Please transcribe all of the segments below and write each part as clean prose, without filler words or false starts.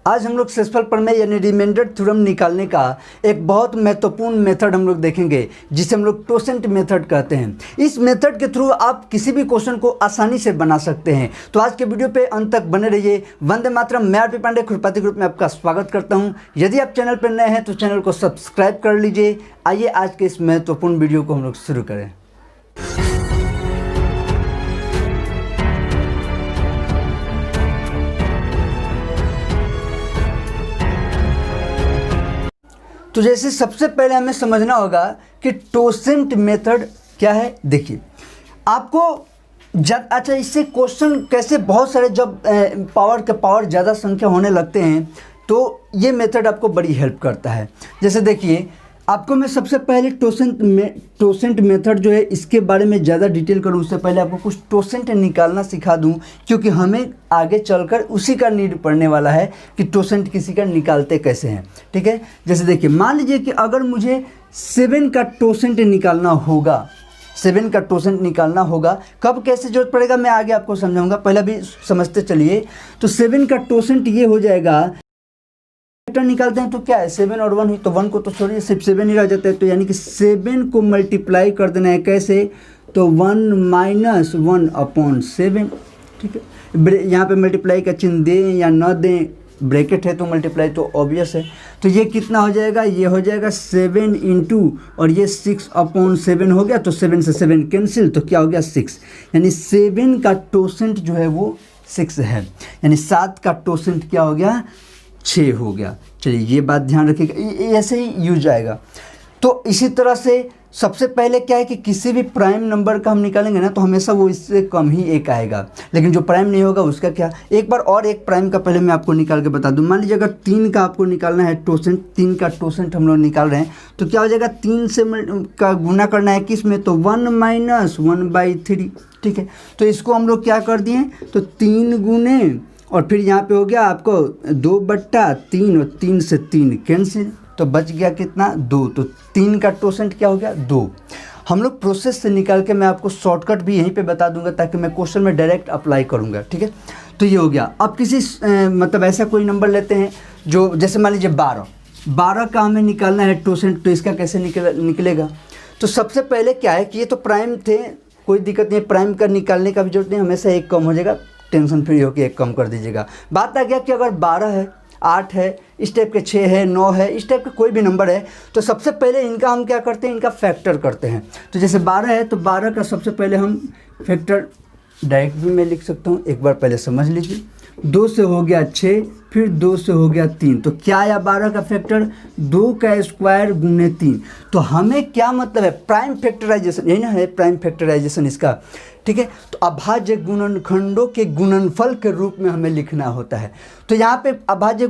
आज हम लोग सेक्सुअल प्रमेय यानी रिमाइंडर थ्योरम निकालने का एक बहुत महत्वपूर्ण मेथड हम लोग देखेंगे जिसे हम लोग टोसेंट मेथड कहते हैं। इस मेथड के थ्रू आप किसी भी क्वेश्चन को आसानी से बना सकते हैं। तो आज के वीडियो पे अंत तक बने रहिए। वंदे मातरम। मैं आरपी पांडे खुरपाती ग्रुप में आपका स्वागत करता हूं। यदि आप चैनल पर नए हैं तो चैनल को सब्सक्राइब कर लीजिए। आइए आज के इस महत्वपूर्ण वीडियो को हम लोग शुरू करें। तो जैसे सबसे पहले हमें समझना होगा कि टोसेंट मेथड क्या है। देखिए आपको अच्छा इससे क्वेश्चन कैसे बहुत सारे जब पावर ज़्यादा संख्या होने लगते हैं तो ये मेथड आपको बड़ी हेल्प करता है। जैसे देखिए आपको मैं सबसे पहले टोसेंट मेथड जो है इसके बारे में ज़्यादा डिटेल करूँ उससे पहले आपको कुछ टोसेंट निकालना सिखा दूँ, क्योंकि हमें आगे चलकर उसी का नीड पड़ने वाला है कि टोसेंट किसी का निकालते कैसे हैं। ठीक है, जैसे देखिए मान लीजिए कि अगर मुझे 7 का टोसेंट निकालना होगा, 7 का टोसेंट निकालना होगा, कब कैसे जरूरत पड़ेगा मैं आगे आपको समझाऊंगा, पहले भी समझते चलिए। तो 7 का टोसेंट ये हो जाएगा, फैक्टर निकालते हैं तो क्या है 7 और 1 हुई, तो 1 को तो छोड़िए सिर्फ 7 ही रह जाता है। तो यानी कि 7 को मल्टीप्लाई कर देना है कैसे, तो 1 - 1/7। ठीक है, यहाँ पे मल्टीप्लाई का चिन्ह दें या न दें, ब्रैकेट है तो मल्टीप्लाई तो ऑब्वियस है। तो ये कितना हो जाएगा, ये हो जाएगा 7 इंटू और ये 6/7 हो गया। तो 7 से 7 कैंसिल, तो क्या हो गया 6। यानी 7 का टोसेंट जो है वो 6 है। यानी 7 का टोसेंट क्या हो गया, 6 हो गया। चलिए ये बात ध्यान रखिएगा, ऐसे ही यूज आएगा। तो इसी तरह से सबसे पहले क्या है कि किसी भी प्राइम नंबर का हम निकालेंगे ना तो हमेशा वो इससे कम ही एक आएगा, लेकिन जो प्राइम नहीं होगा उसका क्या। एक बार और एक प्राइम का पहले मैं आपको निकाल के बता दूं। मान लीजिए अगर 3 का आपको निकालना है टोसेंट, 3 का टोसेंट हम लोग निकाल रहे हैं तो क्या हो जाएगा, 3 से का गुना करना है किस में, तो 1 - 1/3। ठीक है, तो इसको हम लोग क्या कर दिए, तो 3 गुने और फिर यहाँ पे हो गया आपको 2/3 और 3 से 3 कैंसिल, तो बच गया कितना 2। तो 3 का टोसेंट क्या हो गया 2। हम लोग प्रोसेस से निकाल के मैं आपको शॉर्टकट भी यहीं पे बता दूंगा ताकि मैं क्वेश्चन में डायरेक्ट अप्लाई करूंगा। ठीक है, तो ये हो गया। अब किसी मतलब ऐसा कोई नंबर लेते हैं जो जैसे मान लीजिए 12 का हमें निकालना है टोसेंट, तो इसका कैसे निकलेगा। तो सबसे पहले क्या है कि ये तो प्राइम थे, कोई दिक्कत नहीं, प्राइम का निकालने का भी जरूरत नहीं, हमेशा एक कम हो जाएगा, टेंशन फ्री होकर एक कम कर दीजिएगा। बात आ गया कि अगर 12 है, 8 है, इस टाइप के 6 है, 9 है, इस टाइप का कोई भी नंबर है तो सबसे पहले इनका हम क्या करते हैं, इनका फैक्टर करते हैं। तो जैसे 12 है तो 12 का सबसे पहले हम फैक्टर डायरेक्ट भी मैं लिख सकता हूँ, एक बार पहले समझ लीजिए। 2 से हो गया 6, फिर 2 से हो गया 3, तो क्या आया 12 का फैक्टर, 2 का स्क्वायर गुने 3। तो हमें क्या मतलब है, प्राइम फैक्टराइजेशन, यही ना है प्राइम फैक्टराइजेशन इसका। ठीक है, तो अभाज्य गुणनखंडों के गुणनफल के रूप में हमें लिखना होता है। तो यहाँ पे अभाज्य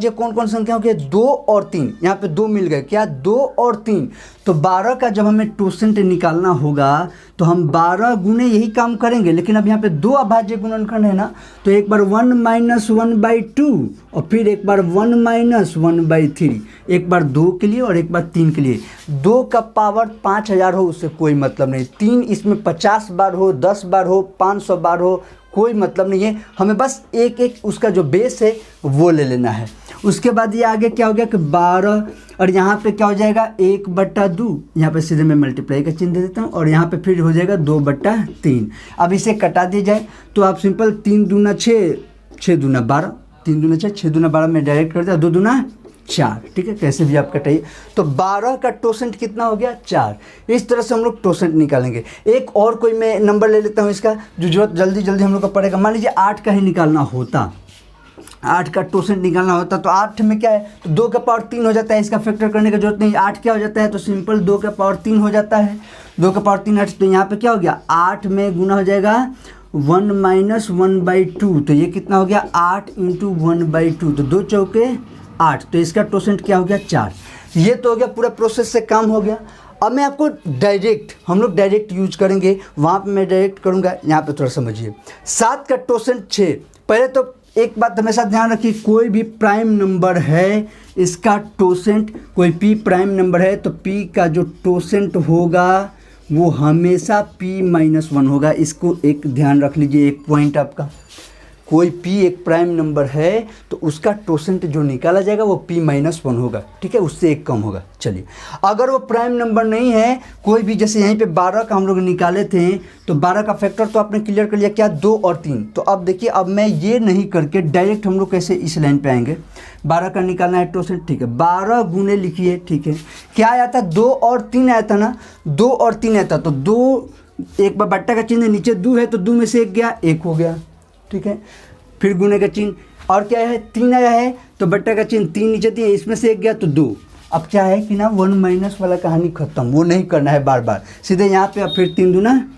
कौन कौन संख्या हो गया, 2 और 3, यहाँ पे 2 मिल गए, क्या 2 और 3। तो 12 का जब हमें टोसेंट निकालना होगा तो हम 12 गुने यही काम करेंगे, लेकिन अब यहाँ पे 2 अभाज्य गुणनखंड है ना, तो एक बार 1 - 1/2 और फिर एक बार 1 - 1/3, एक बार 2 के लिए और एक बार 3 के लिए। 2 का पावर 5000 हो उससे कोई मतलब नहीं, 3 इसमें 50 बार हो, 10 बार हो, 500 बार हो, कोई मतलब नहीं है, हमें बस एक उसका जो बेस है वो ले लेना है। उसके बाद ये आगे क्या हो गया कि 12 और यहाँ पे क्या हो जाएगा 1/2, यहाँ पे सीधे मैं मल्टीप्लाई का चिन्ह दे देता हूँ और यहाँ पे फिर हो जाएगा 2/3। अब इसे कटा दी जाए तो आप सिंपल 3 दूना 6, 6 दूना 12, 3 दूना 6, 6 दूना 12 में डायरेक्ट कर दिया, 2 दूना 4। ठीक है, कैसे भी आप कटाइए। तो 12 का टोसेंट कितना हो गया 4। इस तरह से हम लोग टोसेंट निकालेंगे। एक और कोई मैं नंबर ले लेता हूँ इसका जो जरूरत जल्दी हम लोग का पड़ेगा। मान लीजिए 8 का ही निकालना होता, 8 का टोसेंट निकालना होता तो 8 में क्या है, तो 2 का पावर 3 हो जाता है, इसका फैक्टर करने की जरूरत नहीं। 8 क्या हो जाता है, तो सिंपल 2 का पावर 3 हो जाता है, 2 का पावर 3 8। तो यहाँ पे क्या हो गया 8 में गुना हो जाएगा 1 - 1/2, तो ये कितना हो गया 8 × 1/2, तो 2 चौके 8, तो इसका टोसेंट क्या हो गया 4। ये तो हो गया, पूरा प्रोसेस से काम हो गया। अब मैं आपको हम लोग डायरेक्ट यूज करेंगे, वहाँ पे मैं डायरेक्ट करूँगा। यहाँ पे थोड़ा समझिए, 7 का टोसेंट 6। पहले तो एक बात हमेशा ध्यान रखिए, कोई भी प्राइम नंबर है इसका टोसेंट, कोई p प्राइम नंबर है तो p का जो टोसेंट होगा वो हमेशा p - 1 होगा। इसको एक ध्यान रख लीजिए, एक पॉइंट आपका कोई p एक प्राइम नंबर है तो उसका टोसेंट जो निकाला जाएगा वो p-1 होगा, ठीक है, उससे एक कम होगा। चलिए, अगर वो प्राइम नंबर नहीं है कोई भी, जैसे यहीं पे 12 का हम लोग निकाले थे, तो 12 का फैक्टर तो आपने क्लियर कर लिया क्या, 2 और 3। तो अब देखिए, अब मैं ये नहीं करके डायरेक्ट हम लोग कैसे इस लाइन पे आएंगे, 12 का निकालना है टोसेंट, ठीक है, 12 गुने लिखिए, ठीक है, क्या आया था, 2 और 3 आया था ना, 2 और 3 आया था, तो 2 एक बार बट्टा का चिन्ह नीचे 2 है तो 2 में से 1 गया, 1 हो गया, ठीक है, फिर गुने का चिन्ह और क्या है, 3 आया है तो बट्टा का चिन्ह 3 नीचे दिए, इसमें से 1 गया तो 2। अब क्या है कि ना 1 माइनस वाला कहानी खत्म, वो नहीं करना है बार बार, सीधे यहाँ पे अब फिर 3 दूना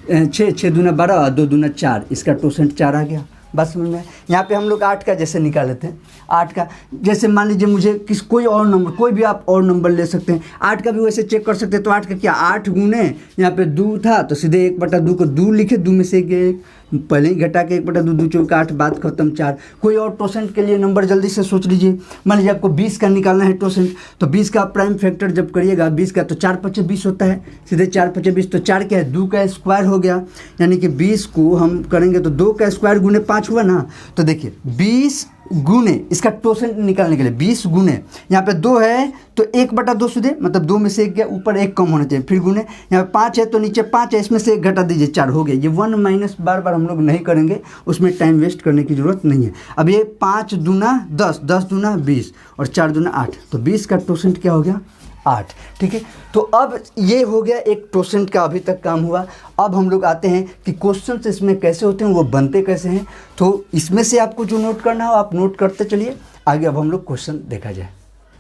6, 6 दूना 12, 2 दूना 4, इसका टोसेंट 4 आ गया। बात समझ में। यहाँ पे हम लोग 8 का जैसे निकाले थे, 8 का जैसे मान लीजिए मुझे कोई और नंबर, कोई भी आप और नंबर ले सकते हैं, 8 का भी वैसे चेक कर सकते हैं। तो 8 का क्या, 8 गुने यहाँ पे 2 था तो सीधे 1/2 को 2 लिखे, 2 में से 1 पहले ही घटा के 1/2, 2 चौका 8, बात खत्म 4। कोई और टोसेंट के लिए नंबर जल्दी से सोच लीजिए। मान लीजिए आपको 20 का निकालना है टोसेंट, तो 20 का प्राइम फैक्टर जब करिएगा 20 का, तो 4×5 20 होता है, सीधे 4×5 20, तो 4 क्या है, 2 का स्क्वायर हो गया, यानी कि 20 को हम करेंगे तो 2 का स्क्वायर गुने 5 हुआ ना। तो देखिए 20 गुने इसका टोसेंट निकालने के लिए 20 गुने यहाँ पे 2 है तो 1/2 सीधे, मतलब 2 में से 1 गया, ऊपर 1 कम होना चाहिए, फिर गुने यहाँ पे 5 है तो नीचे 5 है, इसमें से 1 घटा दीजिए, 4 हो गया। ये 1 माइनस बार बार हम लोग नहीं करेंगे, उसमें टाइम वेस्ट करने की ज़रूरत नहीं है। अब ये 5 दूना 10, 10 दूना 20 और 4 दूना 8, तो 20 का टोसेंट क्या हो गया, 8, ठीक है। तो अब ये हो गया एक टोसेंट का अभी तक काम हुआ। अब हम लोग आते हैं कि क्वेश्चन इसमें कैसे होते हैं, वो बनते कैसे हैं। तो इसमें से आपको जो नोट करना हो आप नोट करते चलिए, आगे अब हम लोग क्वेश्चन देखा जाए।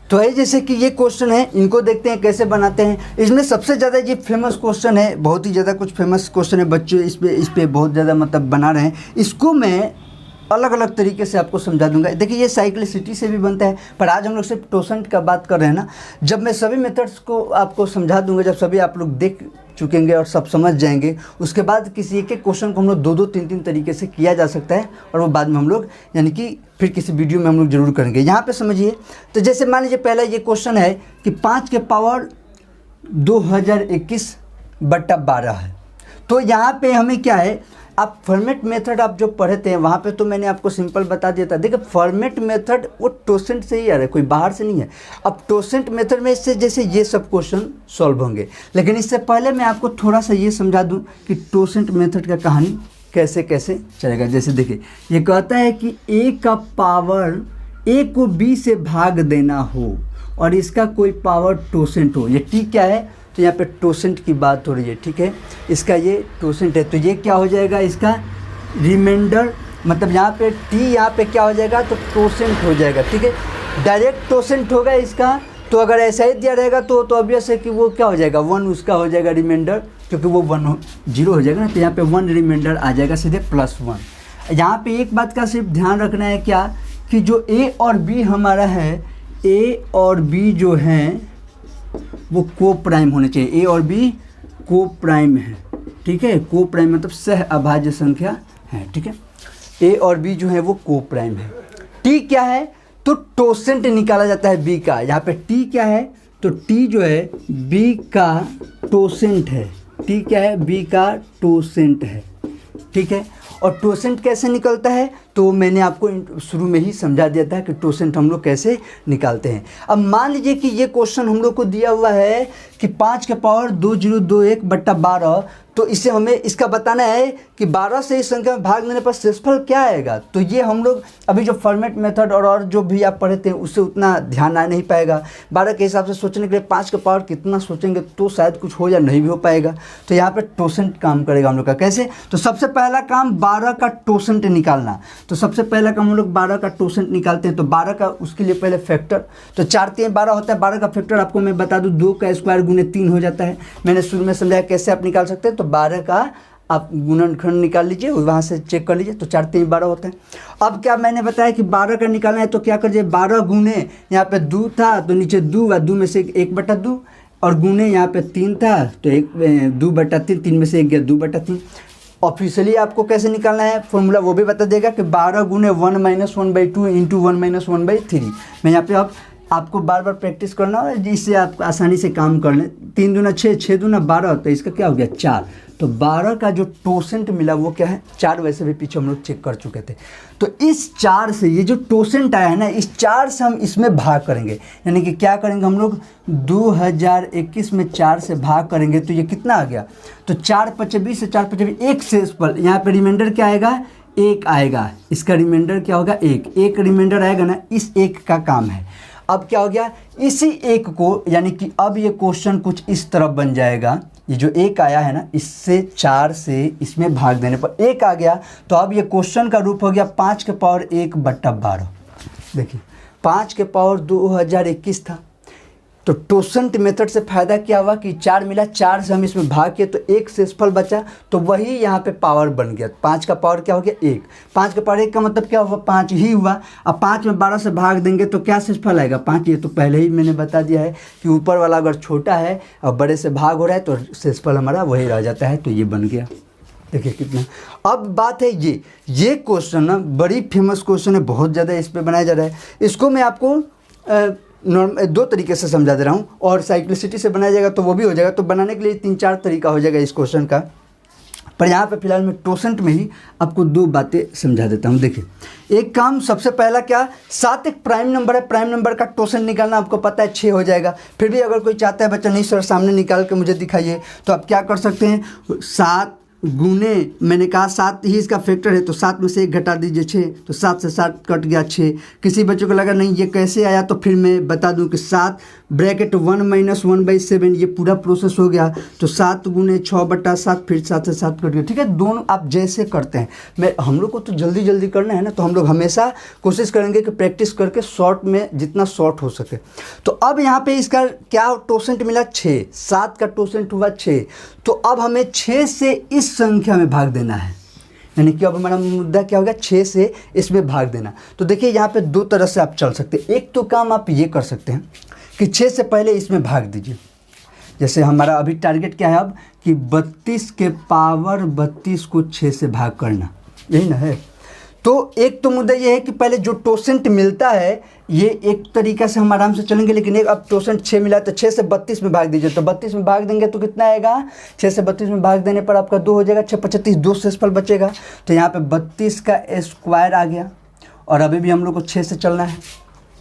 तो है जैसे कि ये क्वेश्चन है, इनको देखते हैं कैसे बनाते हैं। इसमें सबसे ज़्यादा ये फेमस क्वेश्चन है, बहुत ही ज़्यादा कुछ फेमस क्वेश्चन है, बच्चे इस पे बहुत ज़्यादा मतलब बना रहे हैं। इसको मैं अलग अलग तरीके से आपको समझा दूंगा। देखिए ये साइक्लिसिटी से भी बनता है, पर आज हम लोग सिर्फ टोसेंट का बात कर रहे हैं ना। जब मैं सभी मेथड्स को आपको समझा दूंगा, जब सभी आप लोग देख चुकेंगे और सब समझ जाएंगे, उसके बाद किसी एक एक क्वेश्चन को हम लोग 2-2, 3-3 तरीके से किया जा सकता है, और वो बाद में हम लोग यानी कि फिर किसी वीडियो में हम लोग जरूर करेंगे। यहाँ पे समझिए, तो जैसे मान लीजिए पहला ये क्वेश्चन है कि 5 के पावर 2021/12 है। तो यहाँ पे हमें क्या है, आप फॉर्मेट मेथड आप जो पढ़े थे वहाँ पे तो मैंने आपको सिंपल बता दिया था। देखिए फॉर्मेट मेथड वो टोसेंट से ही आ रहा है, कोई बाहर से नहीं है। अब टोसेंट मेथड में इससे जैसे ये सब क्वेश्चन सॉल्व होंगे, लेकिन इससे पहले मैं आपको थोड़ा सा ये समझा दूँ कि टोसेंट मेथड का कहानी कैसे कैसे चलेगा। जैसे देखिए ये कहता है कि a का पावर a को b से भाग देना हो और इसका कोई पावर टोसेंट हो। ये t क्या है, तो यहाँ पे टोसेंट की बात हो रही है, ठीक है, इसका ये टोसेंट है। तो ये क्या हो जाएगा, इसका रिमाइंडर, मतलब यहाँ पे t यहाँ पे क्या हो जाएगा, तो टोसेंट हो जाएगा, ठीक है, डायरेक्ट टोसेंट होगा इसका। तो अगर ऐसा ही दिया रहेगा तो ऑब्वियस है कि वो क्या हो जाएगा, 1 उसका हो जाएगा रिमाइंडर, क्योंकि वो 0 हो जाएगा ना, तो यहाँ पे 1 रिमाइंडर आ जाएगा सीधे +1। यहाँ पे एक बात का सिर्फ ध्यान रखना है क्या, कि जो a और b हमारा है, a और b जो हैं वो को प्राइम होने चाहिए। a और b को प्राइम है, ठीक है, को प्राइम मतलब सह अभाज्य संख्या है, ठीक है। a और b जो है वो को प्राइम है। t क्या है, तो टोसेंट निकाला जाता है b का। यहाँ पे t क्या है, तो t जो है b का टोसेंट है। t क्या है, b का टोसेंट है, ठीक है। और टोसेंट कैसे निकलता है, तो मैंने आपको शुरू में ही समझा दिया था कि टोसेंट हम लोग कैसे निकालते हैं। अब मान लीजिए कि ये क्वेश्चन हम लोग को दिया हुआ है कि 5 के पावर 2021/12, तो इससे हमें इसका बताना है कि 12 से इस संख्या में भाग देने पर शेषफल क्या आएगा। तो ये हम लोग अभी जो फॉर्मेट मेथड और जो भी आप पढ़े थे उससे उतना ध्यान आ नहीं पाएगा। 12 के हिसाब से सोचने के लिए 5 के पावर कितना सोचेंगे तो शायद कुछ हो या नहीं भी हो पाएगा। तो यहाँ पे टोसेंट काम करेगा हम लोग का। कैसे, तो सबसे पहला काम 12 का टोसेंट निकालना। तो सबसे पहला काम हम लोग 12 का टोसेंट निकालते हैं। तो 12 का उसके लिए पहले फैक्टर, तो 4×3 12 होता है। 12 का फैक्टर आपको मैं बता दूं 2 का स्क्वायर गुने 3 हो जाता है। मैंने शुरू में समझाया कैसे आप निकाल सकते हैं। तो 12 का आप गुणनखंड निकाल लीजिए, वहाँ से चेक कर लीजिए, तो 4×3 12 होता है। अब क्या मैंने बताया कि 12 का निकालना है, तो क्या करिए 12 गुने यहाँ पे 2 था तो नीचे 2 और 2 में से 1/2 और गुने यहाँ पे 3 था तो 2/3, 3 में से 1 गया 2/3। ऑफिशियली आपको कैसे निकालना है फॉर्मूला वो भी बता देगा कि 12 गुने 1 - 1/2 इंटू 1 - 1/3। मैं यहाँ पे अब आपको बार बार प्रैक्टिस करना है जिससे आप आसानी से काम कर लें। 3 दूना 6, 6 दूना 12, तो इसका क्या हो गया 4। तो 12 का जो टोसेंट मिला वो क्या है 4। वैसे भी पीछे हम लोग चेक कर चुके थे। तो इस 4 से ये जो टोसेंट आया है ना, इस 4 से हम इसमें भाग करेंगे, यानी कि क्या करेंगे हम लोग 2021 में 4 से भाग करेंगे तो ये कितना आ गया, तो 4 × 25 से 4 × 25 1 शेषफल, यहाँ पे रिमाइंडर क्या आएगा 1 आएगा। इसका रिमाइंडर क्या होगा 1 रिमाइंडर आएगा ना, इस 1 का काम है। अब क्या हो गया इसी 1 को, यानी कि अब ये क्वेश्चन कुछ इस तरफ बन जाएगा। ये जो 1 आया है ना, इससे 4 से इसमें भाग देने पर 1 आ गया। तो अब ये क्वेश्चन का रूप हो गया 5 के पावर 1/12। देखिए 5 के पावर 2021 था। तो टोसेंट मेथड से फ़ायदा क्या हुआ कि 4 मिला, 4 से हम इसमें भाग किए तो 1 शेषफल बचा, तो वही यहाँ पे पावर बन गया। 5 का पावर क्या हो गया 1। 5 का पावर 1 का मतलब क्या हुआ 5 ही हुआ। अब 5 में 12 से भाग देंगे तो क्या शेषफल आएगा 5। ये तो पहले ही मैंने बता दिया है कि ऊपर वाला अगर छोटा है और बड़े से भाग हो रहा है तो शेषफल हमारा वही रह जाता है। तो ये बन गया। देखिए कितना। अब बात है ये क्वेश्चन ना बड़ी फेमस क्वेश्चन है, बहुत ज़्यादा इस पर बनाया जा रहा है। इसको मैं आपको दो तरीके से समझा दे रहा हूँ, और साइक्लिसिटी से बनाया जाएगा तो वो भी हो जाएगा। तो बनाने के लिए 3-4 तरीका हो जाएगा इस क्वेश्चन का, पर यहाँ पे फिलहाल मैं टोसेंट में ही आपको 2 बातें समझा देता हूँ। देखिए एक काम सबसे पहला क्या, 7 एक प्राइम नंबर है, प्राइम नंबर का टोसेंट निकालना आपको पता है 6 हो जाएगा। फिर भी अगर कोई चाहता है बच्चा नहीं सर सामने निकाल के मुझे दिखाइए, तो आप क्या कर सकते हैं 7 गुने, मैंने कहा 7 ही इसका फैक्टर है तो 7 में से 1 घटा दीजिए 6, तो 7 से 7 कट गया 6। किसी बच्चों को लगा नहीं ये कैसे आया, तो फिर मैं बता दूं कि 7 ब्रैकेट 1 - 1/7, ये पूरा प्रोसेस हो गया। तो 7 गुने 6/7, फिर 7 से 7 कट गया। ठीक है, दोनों आप जैसे करते हैं। हम लोग को तो जल्दी जल्दी करना है ना, तो हम लोग हमेशा कोशिश करेंगे कि प्रैक्टिस करके शॉर्ट में जितना शॉर्ट हो सके। तो अब यहाँ पे इसका क्या टोसेंट मिला 6, 7 का टोसेंट हुआ 6। तो अब हमें 6 से इस संख्या में भाग देना है, यानी कि अब हमारा मुद्दा क्या होगा 6 से इसमें भाग देना। तो देखिए यहाँ पे 2 तरह से आप चल सकते हैं। एक तो काम आप ये कर सकते हैं कि 6 से पहले इसमें भाग दीजिए। जैसे हमारा अभी टारगेट क्या है अब कि 32 के पावर 32 को 6 से भाग करना, यही ना है। तो एक तो मुद्दा ये है कि पहले जो टोसेंट मिलता है ये एक तरीका से हम आराम से चलेंगे, लेकिन एक अब टोसेंट 6 मिला तो 6 से 32 में भाग दीजिए। तो 32 में भाग देंगे तो कितना आएगा, 6 से 32 में भाग देने पर आपका 2 हो जाएगा, 6 × 35 2 शेषफल बचेगा। तो यहाँ पे 32 का स्क्वायर आ गया, और अभी भी हम लोग को 6 से चलना है।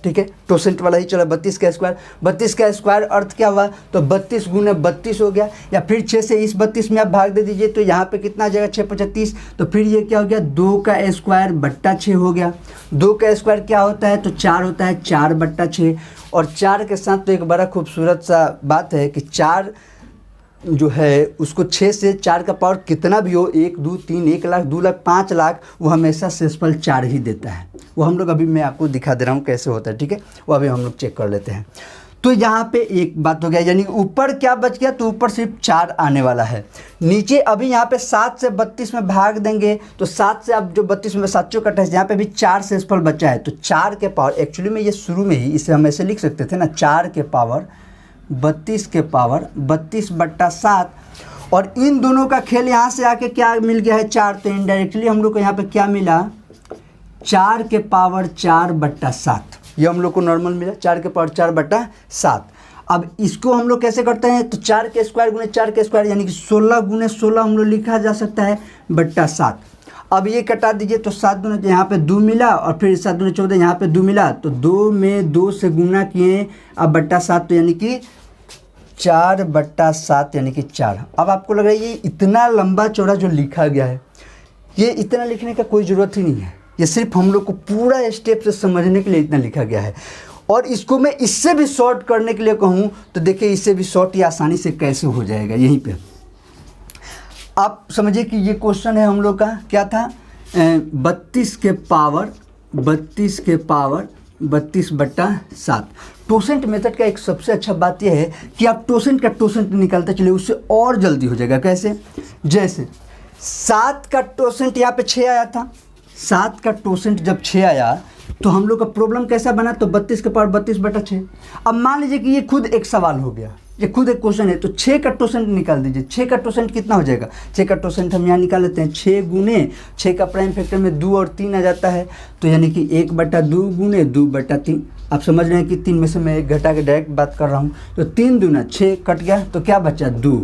ठीक है, टोसेंट वाला ही चला 32 का स्क्वायर। 32 का स्क्वायर अर्थ क्या हुआ, तो 32 गुने 32 हो गया, या फिर 6 से इस 32 में आप भाग दे दीजिए तो यहाँ पे कितना आ जाएगा 6 × 35। तो फिर ये क्या हो गया 2 का स्क्वायर बट्टा 6 हो गया। 2 का स्क्वायर क्या होता है, तो 4 होता है, 4/6। और 4 के साथ तो एक बड़ा खूबसूरत सा बात है कि 4 जो है उसको 6 से 4 का पावर कितना भी हो, 1, 2, 3, 1 लाख, 2 लाख, 5 लाख, वो हमेशा शेषफल 4 ही देता है। वो हम लोग अभी मैं आपको दिखा दे रहा हूँ कैसे होता है। ठीक है, वो अभी हम लोग चेक कर लेते हैं। तो यहाँ पे एक बात हो गया, यानी ऊपर क्या बच गया, तो ऊपर सिर्फ 4 आने वाला है। नीचे अभी यहाँ पे 7 से 32 में भाग देंगे तो 7 से अब जो 32 में 7 चौक 28, यहाँ पे भी 4 शेषफल बचा है। तो 4 के पावर, एक्चुअली में ये शुरू में ही इसे हम ऐसे लिख सकते थे ना, 4 के पावर 32 के पावर 32/7। और इन दोनों का खेल यहाँ से आके क्या मिल गया है 4, तो इनडायरेक्टली हम लोग को यहाँ पे क्या मिला 4 के पावर 4/7। ये हम लोग को नॉर्मल मिला 4 के पावर 4/7। अब इसको हम लोग कैसे करते हैं, तो 4 के स्क्वायर गुने 4 के स्क्वायर, यानी कि 16 गुने 16 हम लोग लिखा जा सकता है /7। अब ये कटा दीजिए तो 7 दूने यहाँ पे 2 मिला, और फिर 7 दूने 14 यहाँ पे 2 मिला, तो 2 में 2 से गुना किए अब /7, तो यानी कि 4/7 यानी कि 4। अब आपको लग रहा है ये इतना लंबा चौड़ा जो लिखा गया है, ये इतना लिखने का कोई ज़रूरत ही नहीं है। ये सिर्फ हम लोग को पूरा स्टेप से समझने के लिए इतना लिखा गया है। और इसको मैं इससे भी शॉर्ट करने के लिए कहूँ तो देखिए इससे भी शॉर्ट ये आसानी से कैसे हो जाएगा। यहीं पे आप समझिए कि ये क्वेश्चन है हम लोग का क्या था, 32 के पावर 32/7। टोसेंट मेथड का एक सबसे अच्छा बात यह है कि आप टोसेंट का टोसेंट निकालते चलिए, उससे और जल्दी हो जाएगा। कैसे, जैसे 7 का टोसेंट यहाँ पे 6 आया था, 7 का टोसेंट जब 6 आया तो हम लोग का प्रॉब्लम कैसा बना, तो 32 के पावर 32/6। अब मान लीजिए कि ये खुद एक सवाल हो गया, ये खुद एक क्वेश्चन है, तो 6 का टोसेंट निकाल दीजिए। 6 का टोसेंट कितना हो जाएगा, 6 का टोसेंट हम यहाँ निकाल लेते हैं, 6 गुने 6 का प्राइम फैक्टर में 2 और 3 आ जाता है, तो यानी कि 1/2 गुने 2/3। आप समझ रहे हैं कि 3 में से मैं 1 घटा के डायरेक्ट बात कर रहा हूँ। तो 3 दूना 6 कट गया, तो क्या बचा 2।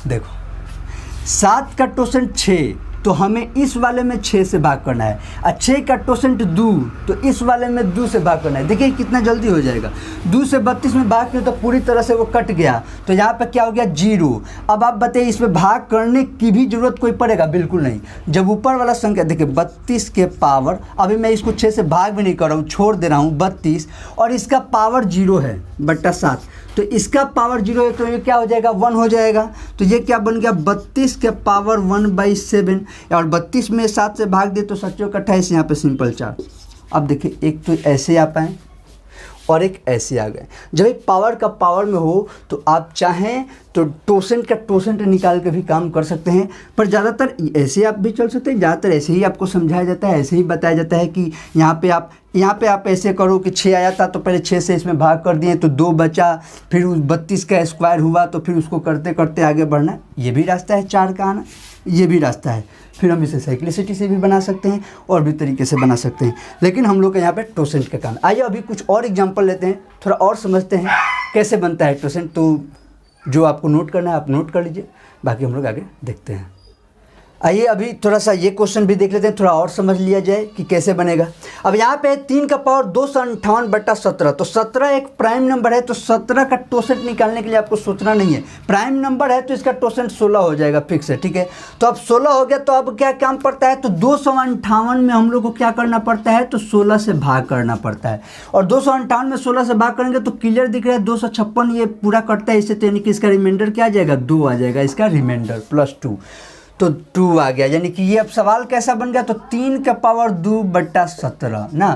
देखो 7 का टोसेंट 6, तो हमें इस वाले में 6 से भाग करना है। और 6 का टोसेंट 2, तो इस वाले में 2 से भाग करना है। देखिए कितना जल्दी हो जाएगा। 2 से 32 में भाग किया तो पूरी तरह से वो कट गया, तो यहाँ पे क्या हो गया 0। अब आप बताइए इसमें भाग करने की भी जरूरत कोई पड़ेगा? बिल्कुल नहीं। जब ऊपर वाला संख्या देखिए 32 के पावर, अभी मैं इसको 6 से भाग भी नहीं कर रहा हूँ, छोड़ दे रहा हूँ 32, और इसका पावर 0 है बट्टा 7, तो इसका पावर 0 है, तो ये क्या हो जाएगा 1 हो जाएगा। तो ये क्या बन गया 32 के पावर 1/7, और 32 में 7 से भाग दे तो 7 का 28, यहाँ पे सिंपल 4। अब देखिए एक तो ऐसे आ पाए और एक ऐसे आ गए। जब एक पावर का पावर में हो तो आप चाहें तो टोसेंट का टोसेंट निकाल के भी काम कर सकते हैं, पर ज़्यादातर ऐसे आप भी चल सकते हैं। ज़्यादातर ऐसे ही आपको समझाया जाता है, ऐसे ही बताया जाता है कि यहाँ पे आप ऐसे करो कि 6 आया था तो पहले 6 से इसमें भाग कर दिए तो 2 बचा, फिर उस 32 का स्क्वायर हुआ तो फिर उसको करते करते आगे बढ़ना। ये भी रास्ता है 4 का आना, ये भी रास्ता है। फिर हम इसे साइक्लिसिटी से भी बना सकते हैं और भी तरीके से बना सकते हैं, लेकिन हम लोग का यहाँ पे टोसेंट का काम। आइए अभी कुछ और एग्जांपल लेते हैं, थोड़ा और समझते हैं कैसे बनता है टोसेंट। तो जो आपको नोट करना है आप नोट कर लीजिए, बाकी हम लोग आगे देखते हैं। आइए अभी थोड़ा सा ये क्वेश्चन भी देख लेते हैं, थोड़ा और समझ लिया जाए कि कैसे बनेगा। अब यहाँ पे 3 का पावर 258/17, तो 17 एक प्राइम नंबर है, तो 17 का टोसेंट निकालने के लिए आपको सोचना नहीं है। प्राइम नंबर है तो इसका टोसेंट 16 हो जाएगा, फिक्स है, ठीक है। तो अब 16 हो गया, तो अब क्या काम पड़ता है, तो 258 में हम लोग को क्या करना पड़ता है, तो 16 से भाग करना पड़ता है। और 258 में 16 से भाग करेंगे तो क्लियर दिख रहा है 256 ये पूरा करता है इससे, तो यानी कि इसका रिमाइंडर क्या आ जाएगा 2 आ जाएगा, इसका रिमाइंडर +2, तो 2 आ गया। यानी कि ये अब सवाल कैसा बन गया, तो 3 का पावर 2/17 ना।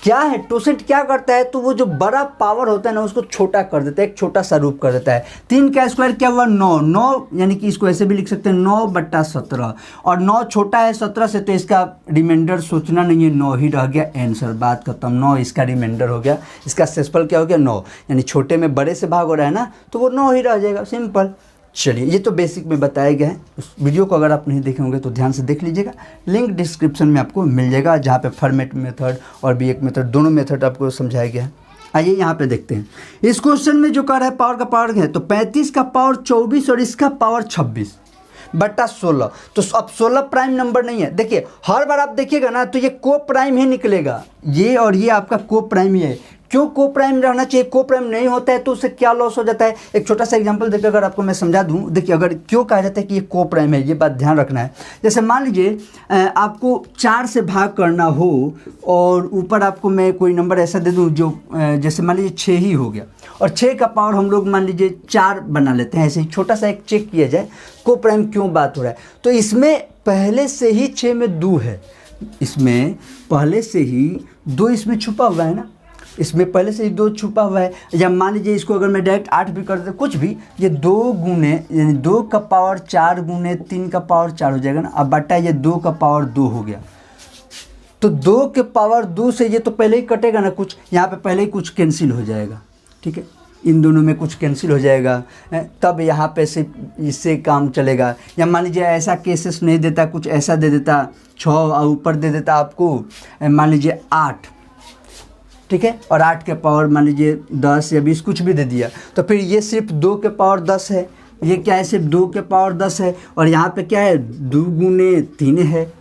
क्या है टोसेंट क्या करता है, तो वो जो बड़ा पावर होता है ना उसको छोटा कर देता है, एक छोटा सा रूप कर देता है। 3 का स्क्वायर क्या हुआ 9, यानी कि इसको ऐसे भी लिख सकते हैं 9/17, और 9 छोटा है 17 से, तो इसका रिमाइंडर सोचना नहीं है, 9 ही रह गया, आंसर, बात खत्म। 9 इसका रिमाइंडर हो गया, इसका शेषफल क्या हो गया 9, यानी छोटे में बड़े से भाग हो रहा है ना, तो वो 9 ही रह जाएगा, सिंपल। चलिए ये तो बेसिक में बताया गया है, उस वीडियो को अगर आप नहीं देखे होंगे तो ध्यान से देख लीजिएगा, लिंक डिस्क्रिप्शन में आपको मिल जाएगा, जहाँ पे फॉर्मेट मेथड और भी एक मेथड, दोनों मेथड आपको समझाया गया है। आइए यहाँ पे देखते हैं इस क्वेश्चन में जो कर रहा है पावर का पावर है, तो 35 का पावर 24 और इसका पावर 26/16, तो अब 16 प्राइम नंबर नहीं है। देखिए हर बार आप देखिएगा ना तो ये को प्राइम ही निकलेगा, ये और ये आपका को प्राइम ही है। क्यों को प्राइम रहना चाहिए, को प्राइम नहीं होता है तो उससे क्या लॉस हो जाता है। एक छोटा सा एग्जांपल देकर अगर आपको मैं समझा दूं, देखिए अगर क्यों कहा जाता है कि ये को प्राइम है, ये बात ध्यान रखना है। जैसे मान लीजिए आपको 4 से भाग करना हो और ऊपर आपको मैं कोई नंबर ऐसा दे दूं जो जैसे मान लीजिए 6 ही हो गया, और 6 का पावर हम लोग मान लीजिए 4 बना लेते हैं। ऐसे ही छोटा सा एक चेक किया जाए को प्राइम क्यों बात हो रहा है, तो इसमें पहले से ही 6 में 2 है, इसमें पहले से ही 2 इसमें छुपा हुआ है ना, इसमें पहले से ही 2 छुपा हुआ है। या मान लीजिए इसको अगर मैं डायरेक्ट 8 भी कर दे, कुछ भी, ये 2 गुने यानी 2 का पावर 4 गुने 3 का पावर 4 हो जाएगा ना। अब बटा ये 2 का पावर 2 हो गया, तो 2 के पावर 2 से ये तो पहले ही कटेगा ना, कुछ यहाँ पे पहले ही कुछ कैंसिल हो जाएगा, ठीक है, इन दोनों में कुछ कैंसिल हो जाएगा, तब यहाँ पे से इससे काम चलेगा। या मान लीजिए ऐसा केसेस नहीं देता, कुछ ऐसा दे देता 6 और ऊपर दे देता आपको मान लीजिए 8, ठीक है, और 8 के पावर मान लीजिए 10 या 20 कुछ भी दे दिया, तो फिर ये सिर्फ 2 के पावर 10 है, ये क्या है सिर्फ 2 के पावर 10 है, और यहाँ पे क्या है 2 गुने 3 है।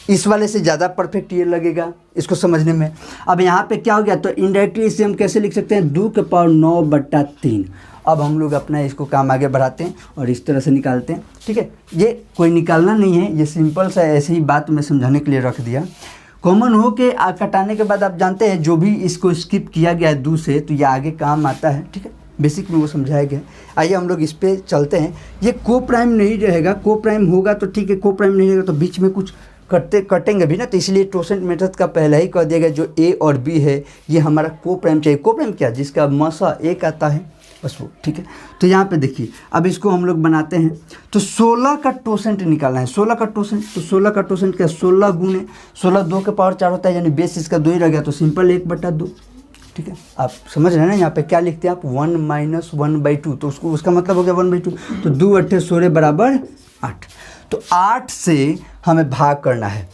इस वाले से ज़्यादा परफेक्ट ये लगेगा इसको समझने में। अब यहाँ पे क्या हो गया, तो इनडायरेक्टली इसे हम कैसे लिख सकते हैं 2 के पावर 9/3। अब हम लोग अपना इसको काम आगे बढ़ाते हैं और इस तरह से निकालते हैं, ठीक है। ये कोई निकालना नहीं है, ये सिंपल सा ऐसे ही बात मैं समझाने के लिए रख दिया। कॉमन हो के कटाने के बाद आप जानते हैं जो भी इसको स्किप किया गया है 2 से, तो ये आगे काम आता है, ठीक है, बेसिक में वो समझाया गया है। आइए हम लोग इस पे चलते हैं। ये को प्राइम नहीं रहेगा, को प्राइम होगा तो ठीक है, को प्राइम नहीं रहेगा तो बीच में कुछ कटेंगे भी ना, तो इसलिए टोसेंट मेथड का पहला ही कह दिया गया जो ए और बी है ये हमारा को प्राइम चाहिए। को प्राइम क्या, जिसका मसा 1 आता है बस वो, ठीक है। तो यहाँ पे देखिए अब इसको हम लोग बनाते हैं, तो 16 का टोसेंट निकालना है। 16 का टोसेंट, तो 16 का टोसेंट क्या 16 गुने 16 2 के पावर 4 होता है, यानी बेस इसका 2 ही रह गया, तो सिंपल 1/2, ठीक है। आप समझ रहे हैं ना, यहाँ पे क्या लिखते हैं आप 1 - 1/2, तो उसका मतलब हो गया 1/2, तो 2 × 8 = 16 = 8। तो 8 से हमें भाग करना है,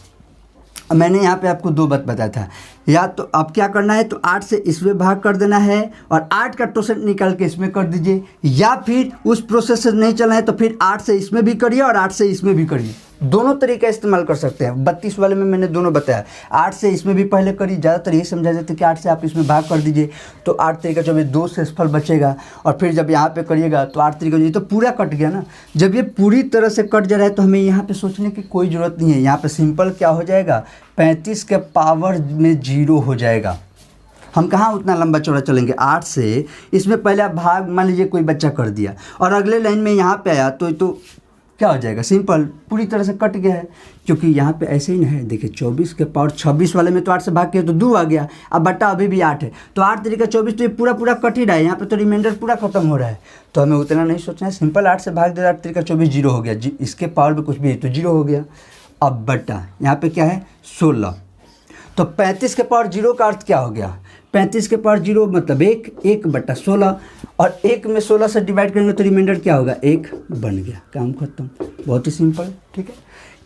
मैंने यहाँ पे आपको 2 बात बताया था, या तो अब क्या करना है, तो 8 से इसमें भाग कर देना है और 8 का टोसेंट निकाल के इसमें कर दीजिए, या फिर उस प्रोसेस से नहीं चलना है तो फिर 8 से इसमें भी करिए और 8 से इसमें भी करिए। दोनों तरीका इस्तेमाल कर सकते हैं। 32 वाले में मैंने दोनों बताया, 8 से इसमें भी पहले करिए, ज़्यादातर ये समझा जाता है कि 8 से आप इसमें भाग कर दीजिए तो 8 तरीका जब ये 2 शेषफल बचेगा, और फिर जब यहाँ पे करिएगा तो 8 तरीका, ये तो पूरा कट गया ना। जब ये पूरी तरह से कट जा रहा है तो हमें यहाँ पे सोचने की कोई ज़रूरत नहीं है। यहाँ पे सिंपल क्या हो जाएगा, 35 के पावर में 0 हो जाएगा। हम कहाँ उतना लंबा चौड़ा चलेंगे। 8 से इसमें पहले आप भाग मान लीजिए कोई बच्चा कर दिया और अगले लाइन में यहाँ पे आया तो क्या हो जाएगा, सिंपल पूरी तरह से कट गया है, क्योंकि यहाँ पे ऐसे ही ना है। देखिए 24 के पावर 26 वाले में तो 8 से भाग किया तो 2 आ गया, अब बट्टा अभी भी 8 है, तो 8 तरीका 24, तो ये पूरा कट ही रहा है। यहाँ पे तो रिमाइंडर पूरा खत्म हो रहा है, तो हमें उतना नहीं सोचना है। सिंपल 8 से भाग दे, 8 तरीका 24, 0 हो गया। इसके पावर में कुछ भी है तो 0 हो गया। अब बट्टा यहाँ पे क्या है 16, तो 35 के पावर 0 का अर्थ क्या हो गया, 35 के पावर 0 मतलब 1/16, और 1 में 16 से डिवाइड करेंगे तो रिमाइंडर क्या होगा, 1 बन गया, काम खत्म। बहुत ही सिंपल, ठीक है।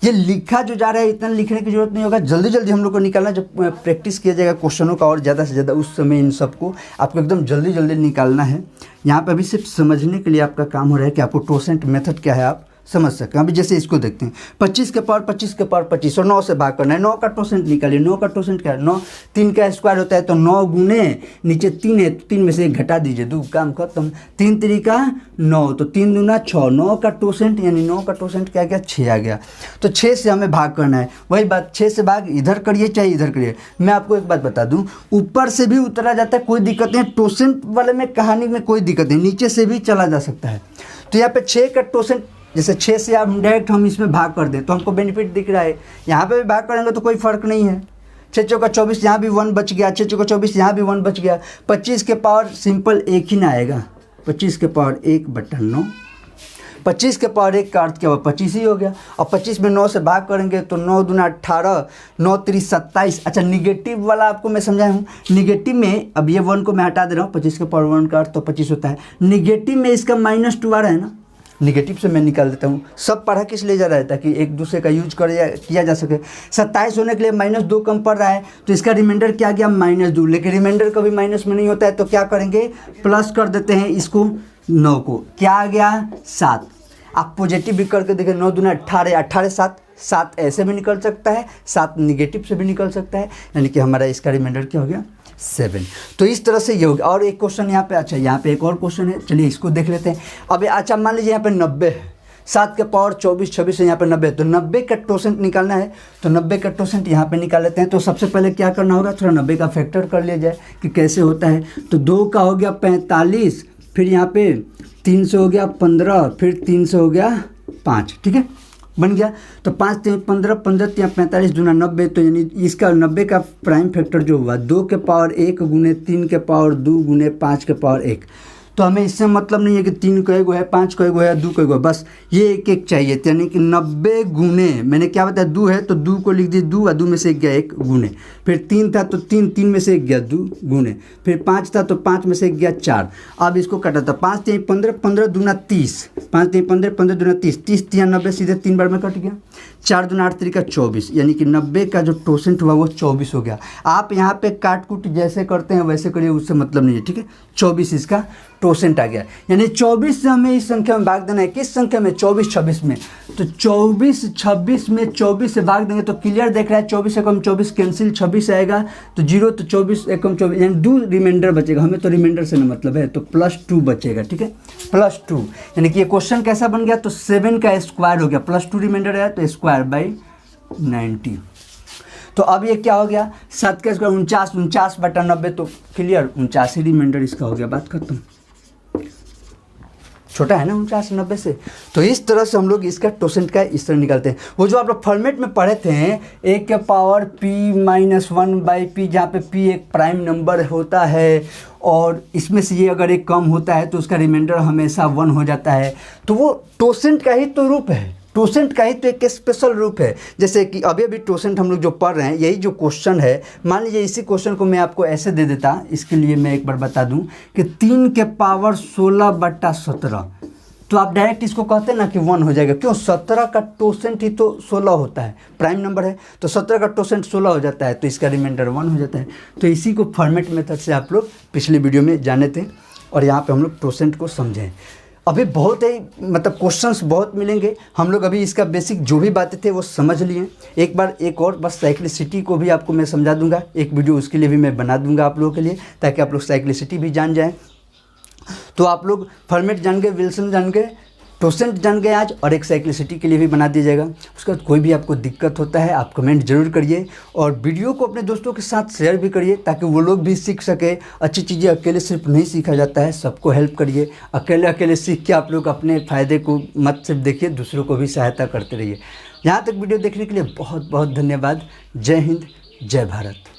ये लिखा जो जा रहा है इतना लिखने की जरूरत नहीं होगा, जल्दी जल्दी हम लोग को निकालना। जब प्रैक्टिस किया जाएगा क्वेश्चनों का और ज़्यादा से ज़्यादा, उस समय इन सबको आपको एकदम जल्दी जल्दी निकालना है। यहाँ पे अभी सिर्फ समझने के लिए आपका काम हो रहा है कि आपको टोसेंट मेथड क्या है आप समझ सकते हैं। अभी जैसे इसको देखते हैं, 25 के पावर 25 के पावर 25 और 9 से भाग करना है। 9 का टोसेंट निकालिए। 9 का टोसेंट क्या है, 9 3 का स्क्वायर होता है, तो 9 गुने नीचे 3 है तो 3 में से 1 घटा दीजिए, 2, काम खत्म। 3 तरीका 9, तो 3 दूना 6। 9 का टोसेंट यानी 9 का टोसेंट क्या गया, 6 आ गया। तो 6 से हमें भाग करना है। वही बात, 6 से भाग इधर करिए चाहे इधर करिए। मैं आपको एक बात बता दूँ, ऊपर से भी उतरा जाता है, कोई दिक्कत नहीं। टोसेंट वाले में कहानी में कोई दिक्कत नहीं, नीचे से भी चला जा सकता है। तो यहाँ पे 6 का टोसेंट, जैसे 6 से आप डायरेक्ट हम इसमें भाग कर दें तो हमको बेनिफिट दिख रहा है। यहाँ पे भी भाग करेंगे तो कोई फ़र्क नहीं है। 6 चौका 24, यहाँ भी 1 बच गया। 6 चौका 24, यहाँ भी 1 बच गया। 25 के पावर सिंपल 1 ही ना आएगा, 25 के पावर 1/9। 25 के पावर 1 का अर्थ क्या हुआ, 25 ही हो गया। और 25 में 9 से भाग करेंगे तो 9 दूना 18, 9 3 27। अच्छा, निगेटिव वाला आपको मैं समझाया हूँ। निगेटिव में अब ये 1 को मैं हटा दे रहा हूँ, 25 के पावर 1 का अर्थ तो 25 होता है। निगेटिव में इसका -2 आ रहा है ना, निगेटिव से मैं निकाल देता हूँ। सब पढ़ा किस लिए जा रहा है, ताकि एक दूसरे का यूज किया जा सके। 27 होने के लिए -2 कम पड़ रहा है, तो इसका रिमाइंडर क्या गया, -2। लेकिन रिमाइंडर कभी माइनस में नहीं होता है, तो क्या करेंगे, प्लस कर देते हैं इसको। 9 को क्या आ गया, 7। आप पॉजिटिव भी करके देखें, 9 दूना 18, 18 7, 7 ऐसे भी निकल सकता है, 7 निगेटिव से भी निकल सकता है, यानी कि हमारा इसका रिमाइंडर क्या हो गया, 7। तो इस तरह से ये हो गया। और एक क्वेश्चन यहाँ पे, अच्छा यहाँ पे एक और क्वेश्चन है, चलिए इसको देख लेते हैं। अब अच्छा मान लीजिए यहाँ पे 90 है, 7 के पावर 24 26 है, यहाँ पे 90 है, तो 90 का टोसेंट निकालना है। तो 90 का टोसेंट यहाँ पे निकाल लेते हैं। तो सबसे पहले क्या करना होगा, थोड़ा 90 का फैक्टर कर लिया जाए कि कैसे होता है। तो 2 का हो गया 45, फिर यहाँ पे 3 से हो गया 15, फिर 3 से हो गया 5, ठीक है, बन गया। तो 5 3 15, 15 3 45 दूना 90, तो यानी इसका 90 का प्राइम फैक्टर जो हुआ 2 के पावर 1 गुने 3 के पावर 2 गुने 5 के पावर 1। तो हमें इससे मतलब नहीं है कि 3 का एगो है, 5 का एगो है, 2 का एगो है, बस ये एक एक चाहिए। यानी कि 90 गुने, मैंने क्या बताया, 2 है तो 2 को लिख दिए 2, और 2 में से 1 गया 1 गुने, फिर 3 था तो 3, 3 में से 1 गया 2 गुने, फिर 5 था तो 5 में से 1 गया 4। अब इसको कटा था, 5 3 15, 15 दूना 30, 5 3 15, 15 दूना 30, 30 3 90, सीधे 3 बार में कट गया। 4 दूना 8 3 24, यानी कि 90 का जो टोसेंट हुआ वो 24 हो गया। आप यहाँ पे काट कूट जैसे करते हैं वैसे करिए, उससे मतलब नहीं है, ठीक है। 24 इसका टोसेंट आ गया, यानी 24 से हमें इस संख्या में भाग देना है। किस संख्या में, 24 26 में। तो 24 26 में 24 से भाग देंगे तो क्लियर देख रहा है, 24 एकम 24 कैंसिल, 26 आएगा तो 0, तो 24 एकम 24 यानी 2 रिमाइंडर बचेगा। हमें तो रिमाइंडर से ना मतलब है, तो +2 बचेगा, ठीक है, +2। यानी कि ये क्वेश्चन कैसा बन गया, तो 7 का स्क्वायर हो गया, +2 रिमाइंडर है तो स्क्वायर बाई 90। तो अब ये क्या हो गया, 7 का स्क्वायर 49, 49/90, तो क्लियर 49 ही रिमाइंडर इसका हो गया, बात खत्म। छोटा है ना 49 90 से। तो इस तरह से हम लोग इसका टोसेंट का इस तरह निकालते हैं। वो जो आप लोग फॉर्मेट में पढ़े थे, 1 के पावर p-1/p, जहाँ पे p एक प्राइम नंबर होता है और इसमें से ये अगर एक कम होता है तो उसका रिमाइंडर हमेशा 1 हो जाता है। तो वो टोसेंट का ही तो रूप है, टोसेंट का ही तो एक स्पेशल रूप है। जैसे कि अभी अभी टोसेंट हम लोग जो पढ़ रहे हैं, यही जो क्वेश्चन है, मान लीजिए इसी क्वेश्चन को मैं आपको ऐसे दे देता। इसके लिए मैं एक बार बता दूं कि 3 के पावर 16/17, तो आप डायरेक्ट इसको कहते हैं ना कि 1 हो जाएगा। क्यों? 17 का टोसेंट ही तो 16 होता है, प्राइम नंबर है, तो 17 का टोसेंट 16 हो जाता है, तो इसका रिमाइंडर 1 हो जाता है। तो इसी को फॉर्मेट मेथड से आप लोग पिछले वीडियो में जाने थे और यहाँ पे हम लोग टोसेंट को समझें। अभी बहुत ही मतलब क्वेश्चंस बहुत मिलेंगे, हम लोग अभी इसका बेसिक जो भी बातें थे वो समझ लिए। एक बार एक और बस साइक्लिसिटी को भी आपको मैं समझा दूंगा, एक वीडियो उसके लिए भी मैं बना दूंगा आप लोगों के लिए, ताकि आप लोग साइक्लिसिटी भी जान जाएं। तो आप लोग फॉर्मेट जान गए, विल्सन जान गए, टोसेंट जान गए आज, और एक साइक्लिसिटी के लिए भी बना दिया जाएगा। उसके बाद कोई भी आपको दिक्कत होता है आप कमेंट जरूर करिए, और वीडियो को अपने दोस्तों के साथ शेयर भी करिए ताकि वो लोग भी सीख सके। अच्छी चीज़ें अकेले सिर्फ नहीं सीखा जाता है, सबको हेल्प करिए। अकेले अकेले सीख के आप लोग अपने फ़ायदे को मत सिर्फ देखिए, दूसरों को भी सहायता करते रहिए। यहाँ तक वीडियो देखने के लिए बहुत बहुत धन्यवाद। जय हिंद, जय भारत।